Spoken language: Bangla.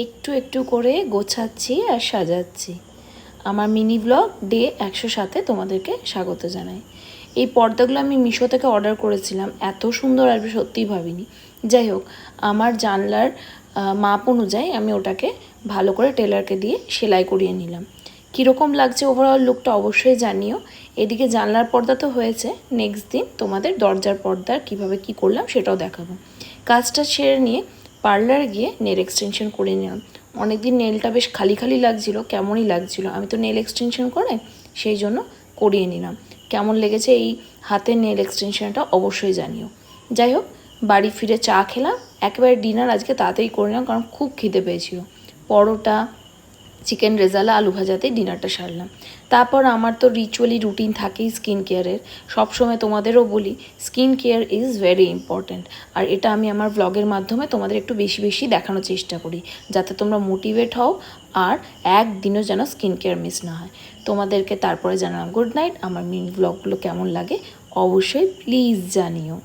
একটু একটু করে গোছাচ্ছি আর সাজাচ্ছি। আমার মিনি ব্লগ ডে 107-এ তোমাদেরকে স্বাগত জানাই। এই পর্দাগুলো আমি মিশো থেকে অর্ডার করেছিলাম, এত সুন্দর আসবে সত্যিই ভাবিনি। যাই হোক, আমার জানলার মাপ অনুযায়ী আমি ওটাকে ভালো করে টেলারকে দিয়ে সেলাই করিয়ে নিলাম। কীরকম লাগছে ওভারঅল লুকটা অবশ্যই জানিও। এদিকে জানলার পর্দা তো হয়েছে, নেক্সট দিন তোমাদের দরজার পর্দার কিভাবে কি করলাম সেটাও দেখাবো। কাজটা সেরে নিয়ে পার্লারে গিয়ে নেল এক্সটেনশন করে নিলাম। অনেকদিন নেলটা বেশ খালি খালি লাগছিলো, কেমনই লাগছিলো। আমি তো নেল এক্সটেনশন করে সেই জন্য করিয়ে নিলাম। কেমন লেগেছে এই হাতের নেল এক্সটেনশনটা অবশ্যই জানিও। যাই হোক, বাড়ি ফিরে চা খেলাম, একেবারে ডিনার আজকে তাড়াতাড়ি করে নিলাম কারণ খুব খিদে পেয়েছিল। পরোটা, চিকেন রেজালা, আলু ভাজাতেই ডিনারটা সারলাম। তারপর আমার তো রুটিন থাকেই স্কিন কেয়ারের। সবসময় তোমাদেরও বলি skin care is very important. আর এটা আমি আমার ব্লগের মাধ্যমে তোমাদের একটু বেশি বেশি দেখানোর চেষ্টা করি, যাতে তোমরা মোটিভেট হও আর একদিনও যেন স্কিন কেয়ার মিস না হয়। তোমাদেরকে তারপরে জানালাম গুড নাইট। আমার মিনি ব্লগগুলো কেমন লাগে অবশ্যই প্লিজ জানিও।